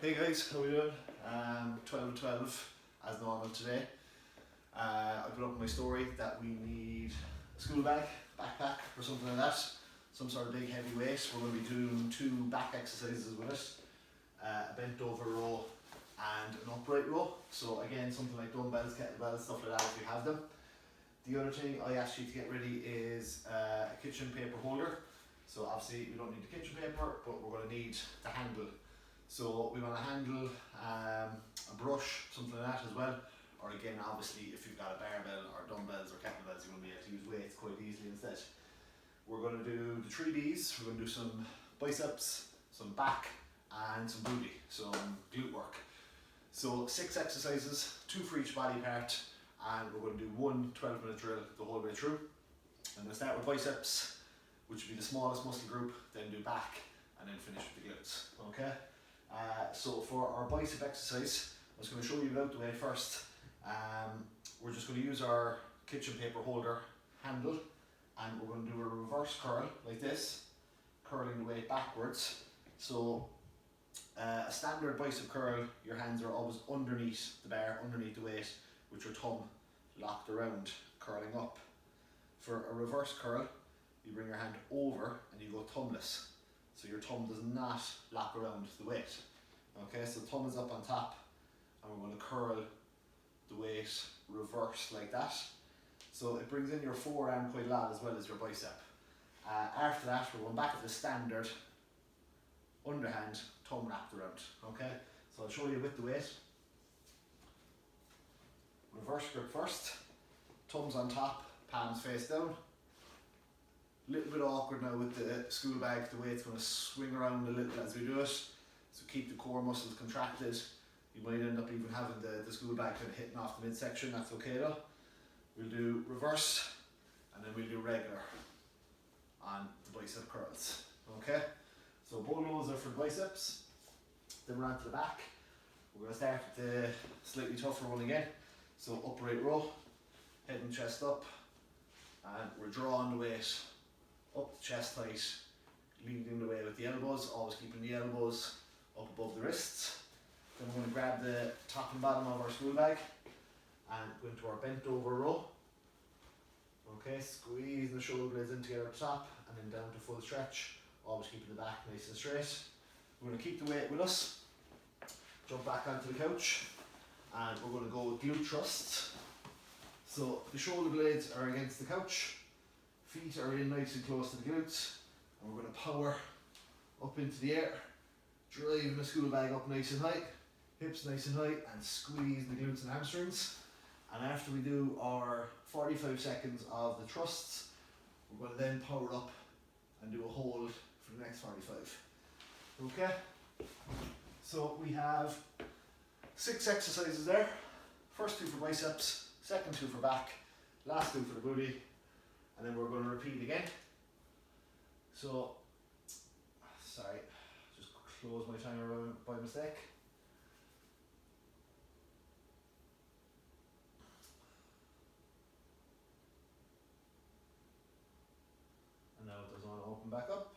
Hey guys, how we doing? 12 to 12 as normal today. I put up in my story that we need a school bag, backpack or something like that, some sort of big heavy weight. We're going to be doing 2 back exercises with it, a bent over row and an upright row. So again, something like dumbbells, kettlebells, stuff like that if you have them. The other thing I asked you to get ready is a kitchen paper holder. So obviously we don't need the kitchen paper, but we're going to need the handle. So we want a handle, a brush, something like that as well. Or again, obviously, if you've got a barbell or dumbbells or kettlebells, you're going to be able to use weights quite easily instead. We're going to do the 3 Bs. We're going to do some biceps, some back, and some booty, some glute work. So 6 exercises, 2 for each body part, and we're going to do one 12-minute drill the whole way through. I'm going to start with biceps, which would be the smallest muscle group, then do back, and then finish with the glutes. Okay. So for our bicep exercise, I'm just going to show you out the way first. We're just going to use our kitchen paper holder handle, and we're going to do a reverse curl like this, curling the weight backwards. So a standard bicep curl, your hands are always underneath the bar, underneath the weight, with your thumb locked around, curling up. For a reverse curl, you bring your hand over and you go thumbless. So your thumb does not lock around the weight. Okay, so thumb is up on top, and we're going to curl the weight reverse like that. So it brings in your forearm quite a lot as well as your bicep. After that, we're going back to the standard underhand, thumb wrapped around. Okay, so I'll show you with the weight. Reverse grip first, thumbs on top, palms face down. A little bit awkward now with the school bag, the way it's going to swing around a little as we do it. So keep the core muscles contracted. You might end up even having the school bag kind of hitting off the midsection, that's okay though. We'll do reverse, and then we'll do regular on the bicep curls. Okay, so both those are for biceps. Then we're on to the back. We're going to start with the slightly tougher one again. So upright row, head and chest up, and we're drawing the weight up to chest height, leading the way with the elbows, always keeping the elbows up above the wrists. Then we're going to grab the top and bottom of our school bag and go into our bent over row. Okay, squeezing the shoulder blades in together at the top and then down to full stretch, always keeping the back nice and straight. We're going to keep the weight with us, jump back onto the couch, and we're going to go with glute thrusts. So the shoulder blades are against the couch, feet are in nice and close to the glutes, and we're going to power up into the air, driving the school bag up nice and high, hips nice and high, and squeeze the glutes and hamstrings. And after we do our 45 seconds of the thrusts, we're going to then power up and do a hold for the next 45. Okay? So we have 6 exercises there. First 2 for biceps, second 2 for back, last 2 for the booty, and then we're going to repeat again. So, sorry, just close my timer by mistake. And now it doesn't want to open back up.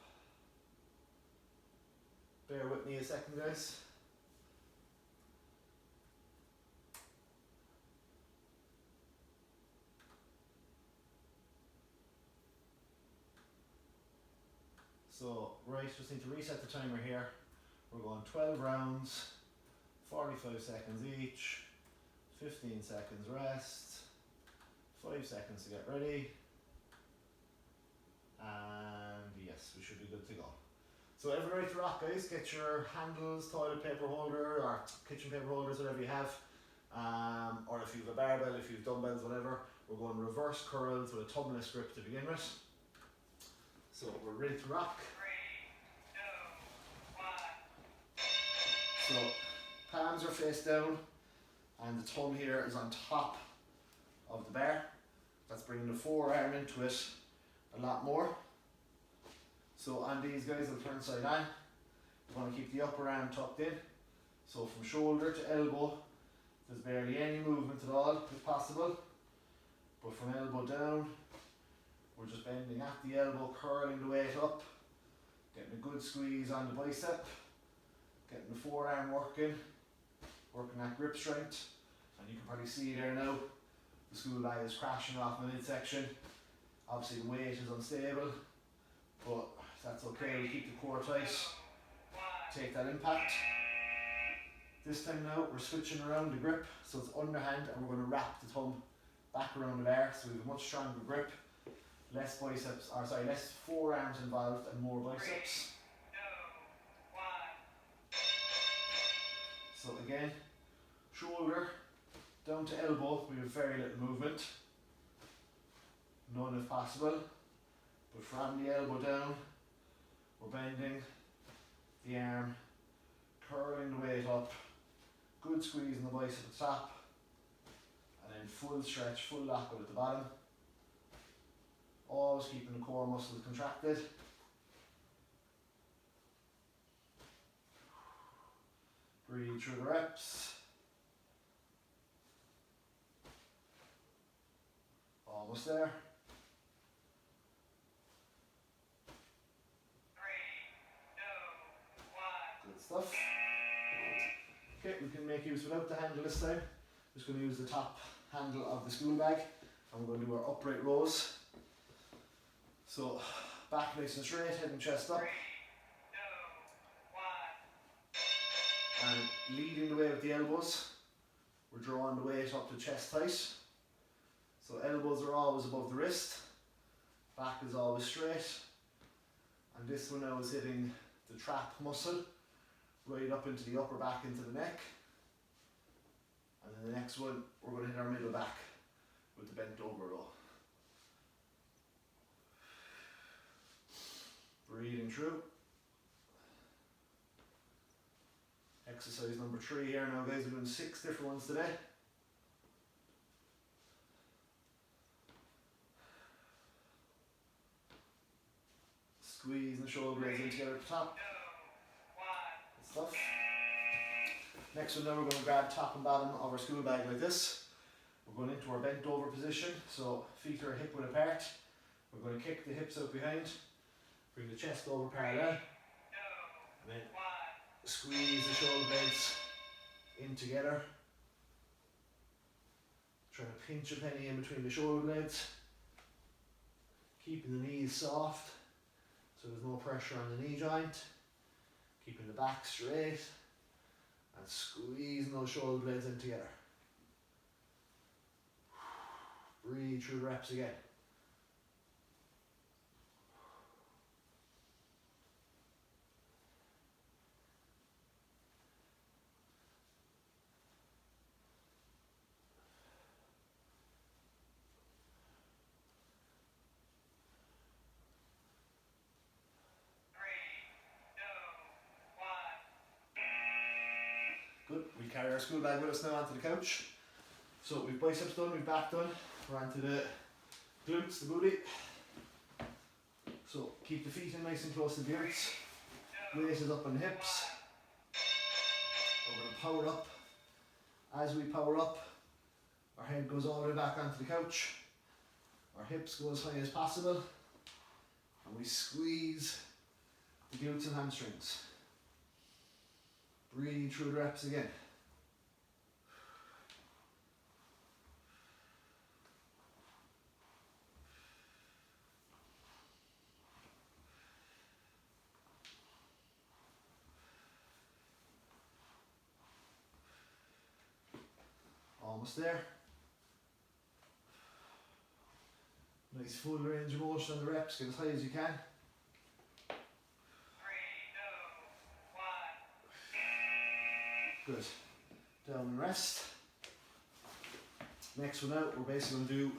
Bear with me a second, guys. So, right, just need to reset the timer here. We're going 12 rounds, 45 seconds each, 15 seconds rest, 5 seconds to get ready, and yes, we should be good to go. So every right to rock, guys, get your handles, toilet paper holder, or kitchen paper holders, whatever you have, or if you have a barbell, if you have dumbbells, whatever. We're going reverse curls with a thumbless grip to begin with. So we're ready to rock. 3, 2, 1. So palms are face down, and the thumb here is on top of the bar. That's bringing the forearm into it a lot more. So on these guys, I'll turn side on. You want to keep the upper arm tucked in. So from shoulder to elbow, there's barely any movement at all if possible. But from elbow down, we're just bending at the elbow, curling the weight up, getting a good squeeze on the bicep, Getting the forearm working that grip strength, and you can probably see there now, the school bag is crashing off in the midsection. Obviously the weight is unstable, but that's okay, we'll keep the core tight, take that impact. This time now we're switching around the grip, so it's underhand, and we're going to wrap the thumb back around the bar, so we have a much stronger grip, less forearms involved and more biceps. So again, shoulder down to elbow, we have very little movement, none if possible, but from the elbow down, we're bending the arm, curling the weight up, good squeeze in the bicep at the top, and then full stretch, full lockout at the bottom. Always keeping the core muscles contracted. Breathe through the reps. Almost there. 3, 2, 1. Good stuff. Okay, we can make use without the handle this time. Just going to use the top handle of the school bag, and we're going to do our upright rows. So, back nice and straight, head and chest up. 3, 2, 1. And leading the way with the elbows, we're drawing the weight up to chest height. So elbows are always above the wrist, back is always straight, and this one now is hitting the trap muscle, right up into the upper back, into the neck. And then the next one, we're going to hit our middle back with the bent over row. Breathing through. Exercise number 3 here now, guys. We're doing 6 different ones today. Squeezing the shoulder blades in together at the top. Good stuff. Next one now, we're going to grab top and bottom of our school bag like this. We're going into our bent over position, so feet are hip width apart. We're going to kick the hips out behind, bring the chest over parallel, and then squeeze the shoulder blades in together. Trying to pinch a penny in between the shoulder blades, keeping the knees soft so there's no pressure on the knee joint, keeping the back straight, and squeezing those shoulder blades in together. Breathe through the reps again. Good, we carry our school bag with us now onto the couch. So we've biceps done, we've back done, we're onto the glutes, the booty. So keep the feet in nice and close to the glutes, weight is up on the hips. We're going to power up. As we power up, our head goes all the way back onto the couch, our hips go as high as possible, and we squeeze the glutes and hamstrings. Breathe through the reps again. Almost there. Nice full range of motion on the reps, get as high as you can. 3, 2, 1. Good. Down and rest. Next one out, we're basically going to do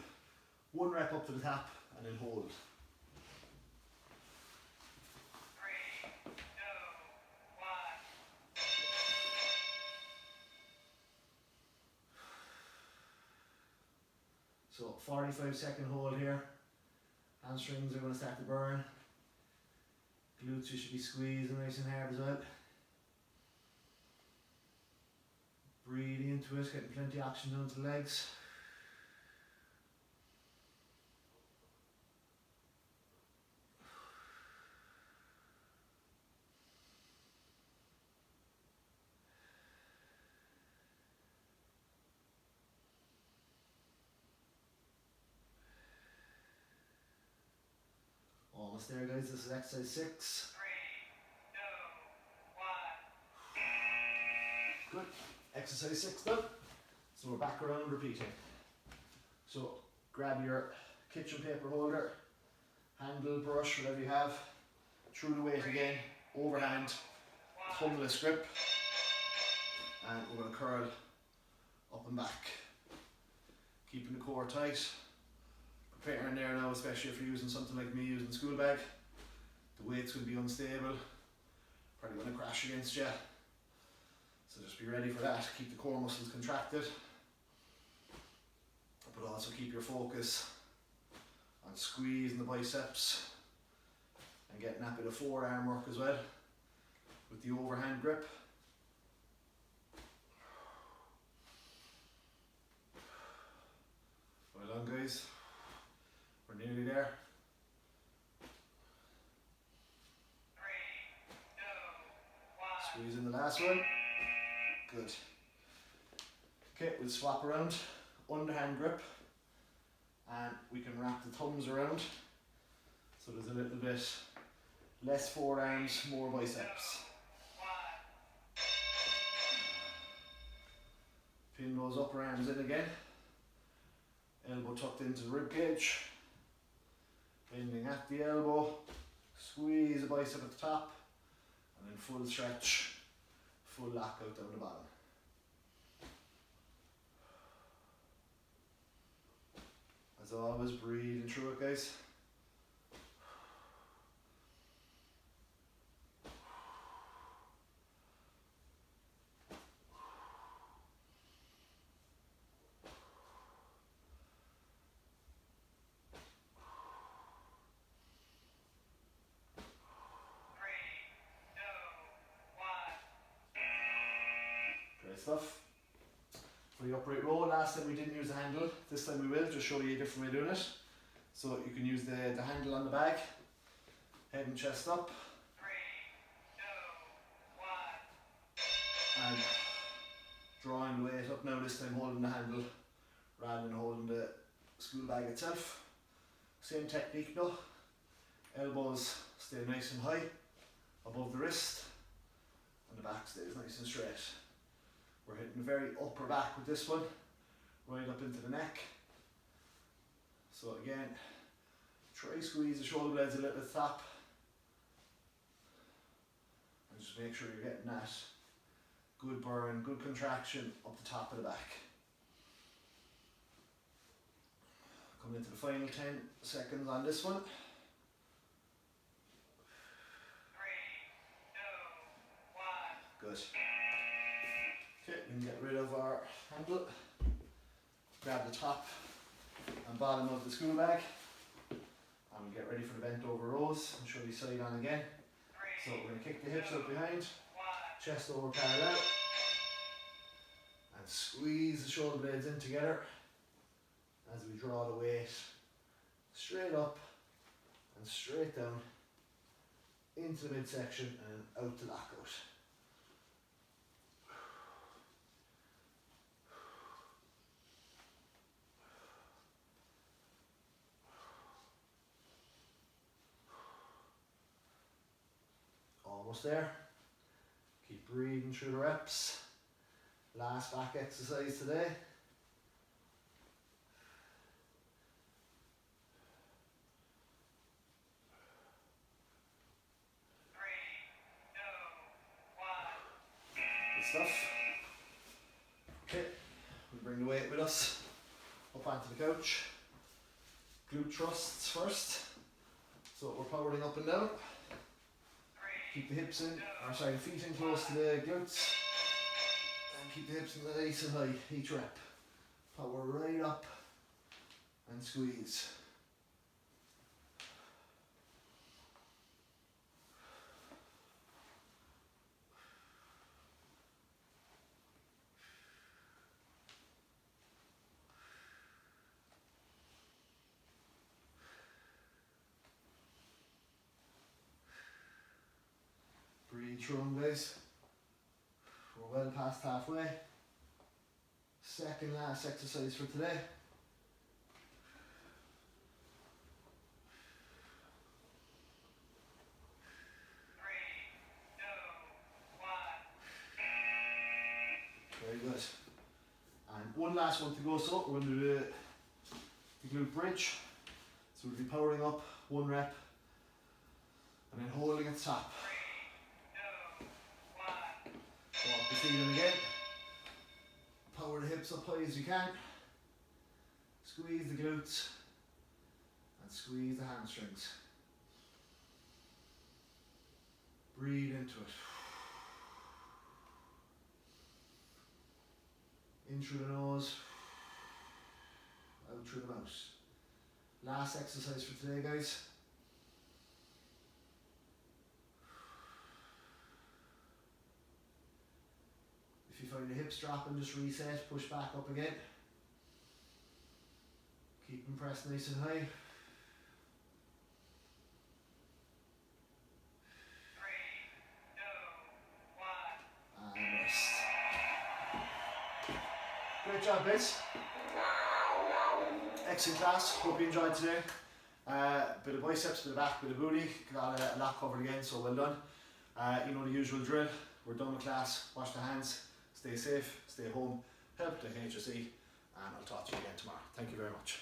1 rep up to the top and then hold. 3, 2, 1. So 45-second hold here. Hamstrings are going to start to burn. Glutes you should be squeezing nice and hard as well. Breathing into it, getting plenty of oxygen down to the legs. Almost there, guys. This is exercise 6. 3, 2, 1. Good. Exercise 6 done. So we're back around repeating. So grab your kitchen paper holder, handle, brush, whatever you have. Through the weight again, overhand, thumbless grip. And we're going to curl up and back. Keeping the core tight. Preparing there now, especially if you're using something like me using the school bag. The weight's going to be unstable. Probably going to crash against you. So just be ready for that. Keep the core muscles contracted. But also keep your focus on squeezing the biceps and getting that bit of forearm work as well with the overhand grip. Well done, guys. We're nearly there. 3, 2, 1. Squeeze in the last one. Good. Okay, we'll swap around. Underhand grip. And we can wrap the thumbs around. So there's a little bit less forearms, more biceps. Pin those upper arms in again. Elbow tucked into the rib cage. Bending at the elbow. Squeeze the bicep at the top. And then full stretch. Full lockout down the bottom. As always, breathing through it, guys. Great stuff. For the upright row, last time we didn't use the handle, this time we will, just show you a different way of doing it. So you can use the handle on the bag, head and chest up. 3, 2, 1. And drawing the weight up now, this time holding the handle rather than holding the school bag itself. Same technique now. Elbows stay nice and high above the wrist and the back stays nice and straight. We're hitting the very upper back with this one, right up into the neck. So again, try squeeze the shoulder blades a little at the top. And just make sure you're getting that good burn, good contraction up the top of the back. Coming into the final 10 seconds on this one. 3, 2, 1. Good. Okay, we can get rid of our handle. Grab the top and bottom of the school bag. And we'll get ready for the bent over rows and show you side on again. 3, So we're going to kick the hips out behind, 1. chest over parallel. And squeeze the shoulder blades in together as we draw the weight straight up and straight down into the midsection and out to lockout. Almost there. Keep breathing through the reps. Last back exercise today. 3, 2, 1. Good stuff. Okay, we bring the weight with us up onto the couch. Glute thrusts first. So we're powering up and down. 3, Keep the hips in, or sorry, the feet in close to the glutes. And keep the hips in the nice and high each rep. Power right up and squeeze. Breathe through them, guys. We're well past halfway. Second last exercise for today. 3, Very good. And one last one to go, so we're going to do the glute bridge. So we'll be powering up 1 rep and then holding at the top. 3, 2, 1. Walk the feet in again. Power the hips up high as you can. Squeeze the glutes and squeeze the hamstrings. Breathe into it. In through the nose, out through the mouth. Last exercise for today, guys. If you find the hips dropping, just reset, push back up again. Keep them pressed nice and high. 3, 2, 1. And rest. Great job, guys. Excellent class. Hope you enjoyed today. Bit of biceps, bit of back, bit of booty. Got a lot covered again, so well done. You know the usual drill. We're done with class. Wash the hands. Stay safe. Stay home. Help the HSE. And I'll talk to you again tomorrow. Thank you very much.